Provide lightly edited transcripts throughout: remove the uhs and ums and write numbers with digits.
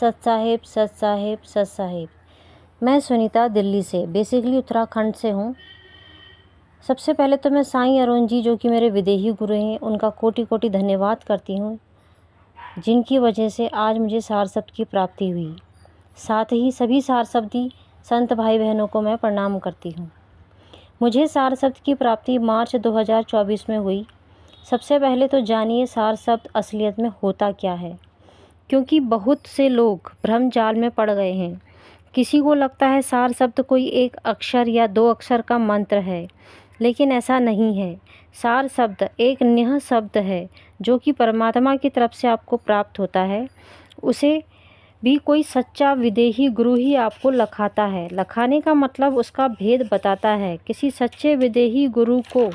सत साहिब, सत साहिब, सत साहिब। मैं सुनीता दिल्ली से, बेसिकली उत्तराखंड से हूँ। सबसे पहले तो मैं साईं अरुण जी, जो कि मेरे विदेही गुरु हैं, उनका कोटि कोटि धन्यवाद करती हूँ, जिनकी वजह से आज मुझे सार शब्द की प्राप्ति हुई। साथ ही सभी सार शब्दी संत भाई बहनों को मैं प्रणाम करती हूँ। मुझे सार शब्द की प्राप्ति मार्च 2024 में हुई। सबसे पहले तो जानिए सार शब्द असलियत में होता क्या है, क्योंकि बहुत से लोग भ्रम जाल में पड़ गए हैं। किसी को लगता है सार शब्द कोई एक अक्षर या दो अक्षर का मंत्र है, लेकिन ऐसा नहीं है। सार शब्द एक नेह शब्द है जो कि परमात्मा की तरफ से आपको प्राप्त होता है। उसे भी कोई सच्चा विदेही गुरु ही आपको लखाता है। लखाने का मतलब उसका भेद बताता है। किसी सच्चे विदेही गुरु को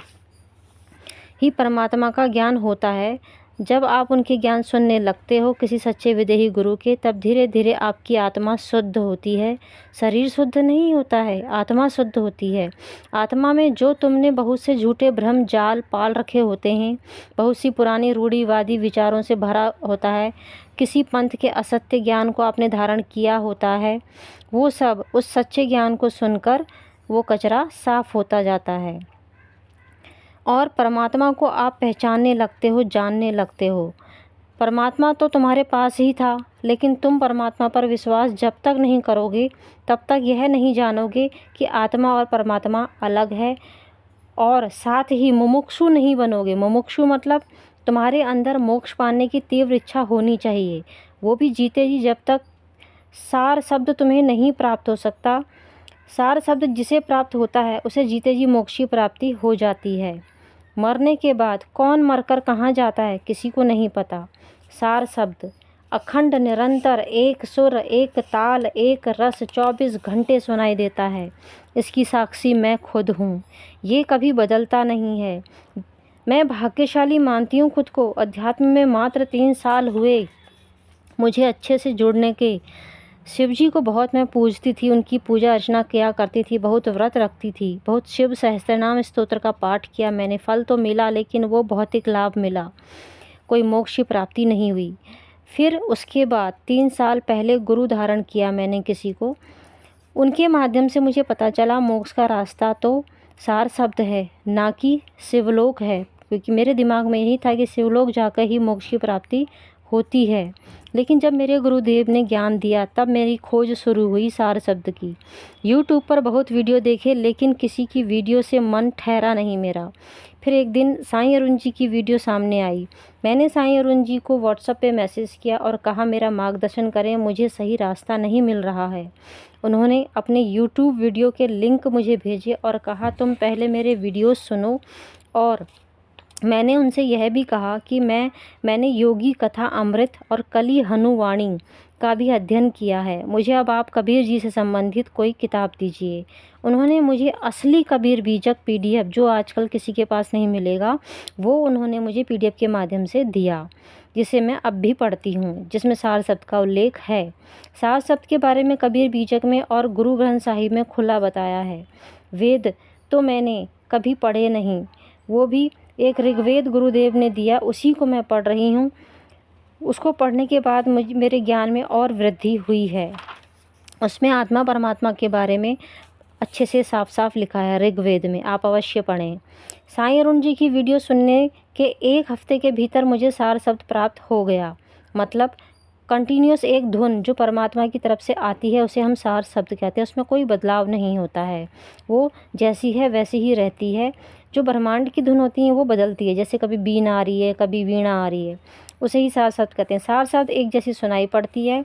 ही परमात्मा का ज्ञान होता है। जब आप उनके ज्ञान सुनने लगते हो किसी सच्चे विदेही गुरु के, तब धीरे धीरे आपकी आत्मा शुद्ध होती है। शरीर शुद्ध नहीं होता है, आत्मा शुद्ध होती है। आत्मा में जो तुमने बहुत से झूठे भ्रम जाल पाल रखे होते हैं, बहुत सी पुरानी रूढ़िवादी विचारों से भरा होता है, किसी पंथ के असत्य ज्ञान को आपने धारण किया होता है, वो सब उस सच्चे ज्ञान को सुनकर वो कचरा साफ होता जाता है और परमात्मा को आप पहचानने लगते हो, जानने लगते हो। परमात्मा तो तुम्हारे पास ही था, लेकिन तुम परमात्मा पर विश्वास जब तक नहीं करोगे, तब तक यह नहीं जानोगे कि आत्मा और परमात्मा अलग है। और साथ ही मुमुक्षु नहीं बनोगे। मुमुक्षु मतलब तुम्हारे अंदर मोक्ष पाने की तीव्र इच्छा होनी चाहिए, वो भी जीते जी। जब तक सार शब्द तुम्हें नहीं प्राप्त हो सकता, सार शब्द जिसे प्राप्त होता है उसे जीते जी मोक्ष की प्राप्ति हो जाती है। मरने के बाद कौन मरकर कहाँ जाता है किसी को नहीं पता। सार शब्द अखंड निरंतर एक सुर, एक ताल, एक रस 24 घंटे सुनाई देता है। इसकी साक्षी मैं खुद हूँ। ये कभी बदलता नहीं है। मैं भाग्यशाली मानती हूँ खुद को। अध्यात्म में मात्र 3 साल हुए मुझे अच्छे से जुड़ने के। शिव जी को बहुत मैं पूजती थी, उनकी पूजा अर्चना किया करती थी, बहुत व्रत रखती थी, बहुत शिव सहस्त्रनाम स्तोत्र का पाठ किया मैंने। फल तो मिला, लेकिन वो भौतिक लाभ मिला, कोई मोक्ष की प्राप्ति नहीं हुई। फिर उसके बाद 3 साल पहले गुरु धारण किया मैंने किसी को। उनके माध्यम से मुझे पता चला मोक्ष का रास्ता तो सार शब्द है, ना कि शिवलोक है, क्योंकि मेरे दिमाग में यही था कि शिवलोक जाकर ही मोक्ष की प्राप्ति होती है। लेकिन जब मेरे गुरुदेव ने ज्ञान दिया, तब मेरी खोज शुरू हुई सार शब्द की। यूट्यूब पर बहुत वीडियो देखे, लेकिन किसी की वीडियो से मन ठहरा नहीं मेरा। फिर एक दिन साईं अरुण जी की वीडियो सामने आई। मैंने साईं अरुण जी को व्हाट्सएप पे मैसेज किया और कहा मेरा मार्गदर्शन करें, मुझे सही रास्ता नहीं मिल रहा है। उन्होंने अपने यूट्यूब वीडियो के लिंक मुझे भेजे और कहा तुम पहले मेरे वीडियोस सुनो। और मैंने उनसे यह भी कहा कि मैंने योगी कथा अमृत और कली हनुवाणी का भी अध्ययन किया है, मुझे अब आप कबीर जी से संबंधित कोई किताब दीजिए। उन्होंने मुझे असली कबीर बीजक PDF, जो आजकल किसी के पास नहीं मिलेगा, वो उन्होंने मुझे PDF के माध्यम से दिया, जिसे मैं अब भी पढ़ती हूँ, जिसमें सार शब्द का उल्लेख है। सार शब्द के बारे में कबीर बीजक में और गुरु ग्रंथ साहिब में खुला बताया है। वेद तो मैंने कभी पढ़े नहीं, वो भी एक ऋग्वेद गुरुदेव ने दिया, उसी को मैं पढ़ रही हूँ। उसको पढ़ने के बाद मेरे ज्ञान में और वृद्धि हुई है। उसमें आत्मा परमात्मा के बारे में अच्छे से साफ साफ लिखा है ऋग्वेद में, आप अवश्य पढ़ें। साईं अरुण जी की वीडियो सुनने के 1 हफ्ते के भीतर मुझे सार शब्द प्राप्त हो गया। मतलब कंटिन्यूस एक धुन जो परमात्मा की तरफ से आती है, उसे हम सार शब्द कहते हैं। उसमें कोई बदलाव नहीं होता है, वो जैसी है वैसी ही रहती है। जो ब्रह्मांड की धुन होती है वो बदलती है, जैसे कभी बीन आ रही है, कभी वीणा आ रही है, उसे ही सार शब्द कहते हैं। सार शब्द एक जैसी सुनाई पड़ती है।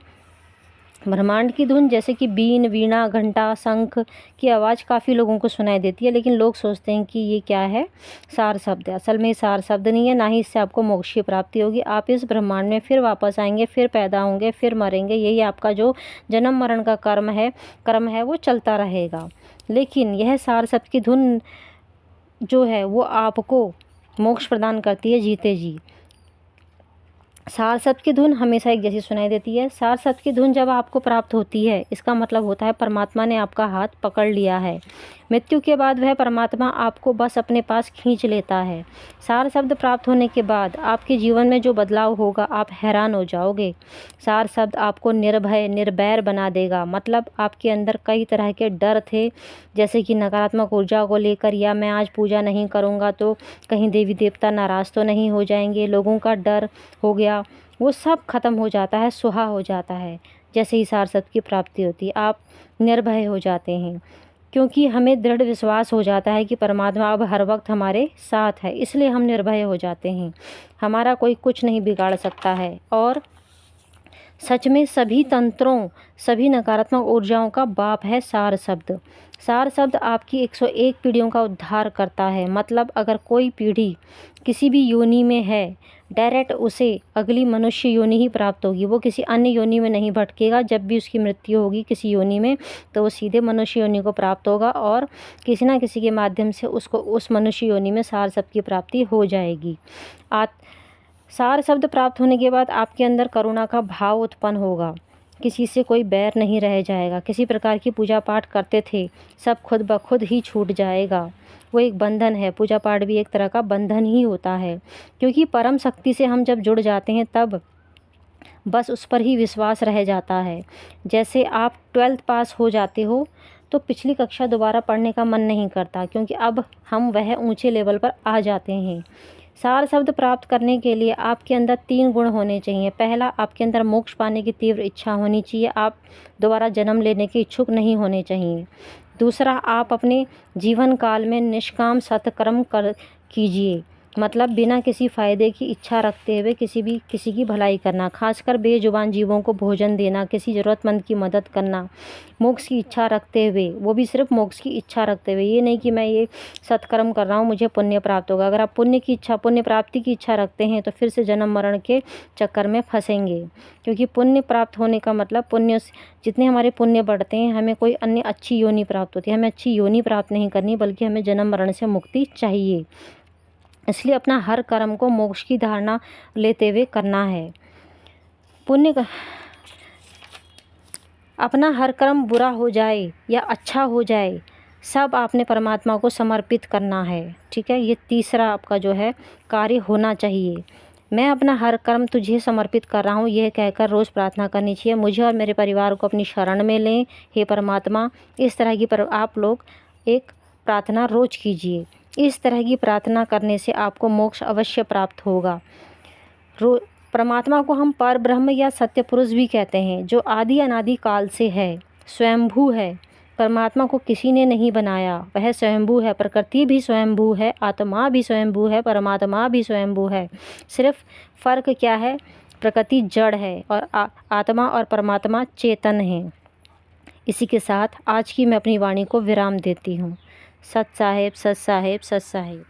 ब्रह्मांड की धुन जैसे कि बीन, वीणा, घंटा, शंख की आवाज़ काफ़ी लोगों को सुनाई देती है, लेकिन लोग सोचते हैं कि ये क्या है, सार शब्द है। असल में सार शब्द नहीं है, ना ही इससे आपको मोक्ष की प्राप्ति होगी। आप इस ब्रह्मांड में फिर वापस आएंगे, फिर पैदा होंगे, फिर मरेंगे। यही आपका जो जन्म मरण का कर्म है वो चलता रहेगा। लेकिन यह सार शब्द की धुन जो है वो आपको मोक्ष प्रदान करती है जीते जी। सार शब्द की धुन हमेशा एक जैसी सुनाई देती है। सार शब्द की धुन जब आपको प्राप्त होती है, इसका मतलब होता है परमात्मा ने आपका हाथ पकड़ लिया है। मृत्यु के बाद वह परमात्मा आपको बस अपने पास खींच लेता है। सार शब्द प्राप्त होने के बाद आपके जीवन में जो बदलाव होगा, आप हैरान हो जाओगे। सार शब्द आपको निर्भय निर्वैर बना देगा। मतलब आपके अंदर कई तरह के डर थे, जैसे कि नकारात्मक ऊर्जा को लेकर, या मैं आज पूजा नहीं करूँगा तो कहीं देवी देवता नाराज़ तो नहीं हो जाएंगे, लोगों का डर हो गया, वो सब खत्म हो जाता है, सुहा हो जाता है। जैसे ही सार शब्द की प्राप्ति होती है, आप निर्भय हो जाते हैं, क्योंकि हमें दृढ़ विश्वास हो जाता है कि परमात्मा अब हर वक्त हमारे साथ है, इसलिए हम निर्भय हो जाते हैं। हमारा कोई कुछ नहीं बिगाड़ सकता है। और सच में सभी तंत्रों, सभी नकारात्मक ऊर्जाओं का बाप है सार शब्द। सार शब्द आपकी 101 पीढ़ियों का उद्धार करता है। मतलब अगर कोई पीढ़ी किसी भी योनि में है, डायरेक्ट उसे अगली मनुष्य योनि ही प्राप्त होगी, वो किसी अन्य योनि में नहीं भटकेगा। जब भी उसकी मृत्यु होगी किसी योनि में, तो वो सीधे मनुष्य योनि को प्राप्त होगा और किसी ना किसी के माध्यम से उसको उस मनुष्य योनि में सार शब्द की प्राप्ति हो जाएगी। सार शब्द प्राप्त होने के बाद आपके अंदर करुणा का भाव उत्पन्न होगा। किसी से कोई बैर नहीं रह जाएगा। किसी प्रकार की पूजा पाठ करते थे, सब खुद ब खुद ही छूट जाएगा। वो एक बंधन है, पूजा पाठ भी एक तरह का बंधन ही होता है, क्योंकि परम शक्ति से हम जब जुड़ जाते हैं तब बस उस पर ही विश्वास रह जाता है। जैसे आप 12th पास हो जाते हो तो पिछली कक्षा दोबारा पढ़ने का मन नहीं करता, क्योंकि अब हम वह ऊंचे लेवल पर आ जाते हैं। सार शब्द प्राप्त करने के लिए आपके अंदर 3 गुण होने चाहिए। पहला, आपके अंदर मोक्ष पाने की तीव्र इच्छा होनी चाहिए। आप दोबारा जन्म लेने के इच्छुक नहीं होने चाहिए। दूसरा, आप अपने जीवन काल में निष्काम सत्कर्म कीजिए। मतलब बिना किसी फ़ायदे की इच्छा रखते हुए किसी की भलाई करना, खासकर बेजुबान जीवों को भोजन देना, किसी ज़रूरतमंद की मदद करना, मोक्ष की इच्छा रखते हुए। वो भी सिर्फ मोक्ष की इच्छा रखते हुए, ये नहीं कि मैं ये सत्कर्म कर रहा हूँ मुझे पुण्य प्राप्त होगा। अगर आप पुण्य प्राप्ति की इच्छा रखते हैं तो फिर से जन्म मरण के चक्कर में फंसेंगे, क्योंकि पुण्य प्राप्त होने का मतलब जितने हमारे पुण्य बढ़ते हैं हमें कोई अन्य अच्छी योनि प्राप्त होती है। हमें अच्छी योनि प्राप्त नहीं करनी, बल्कि हमें जन्म मरण से मुक्ति चाहिए। इसलिए अपना हर कर्म को मोक्ष की धारणा लेते हुए करना है। अपना हर कर्म बुरा हो जाए या अच्छा हो जाए, सब आपने परमात्मा को समर्पित करना है। ठीक है, ये तीसरा आपका जो है कार्य होना चाहिए। मैं अपना हर कर्म तुझे समर्पित कर रहा हूँ, यह कहकर रोज़ प्रार्थना करनी चाहिए। मुझे और मेरे परिवार को अपनी शरण में लें, हे परमात्मा। इस तरह की आप लोग एक प्रार्थना रोज़ कीजिए। इस तरह की प्रार्थना करने से आपको मोक्ष अवश्य प्राप्त होगा। परमात्मा को हम पर ब्रह्म या सत्य पुरुष भी कहते हैं, जो आदि अनादि काल से है, स्वयंभू है। परमात्मा को किसी ने नहीं बनाया, वह स्वयंभू है। प्रकृति भी स्वयंभू है, आत्मा भी स्वयंभू है, परमात्मा भी स्वयंभू है। सिर्फ फ़र्क क्या है, प्रकृति जड़ है और आत्मा और परमात्मा चेतन है। इसी के साथ आज की मैं अपनी वाणी को विराम देती हूँ। सत साहेब, सत साहेब, सत साहेब।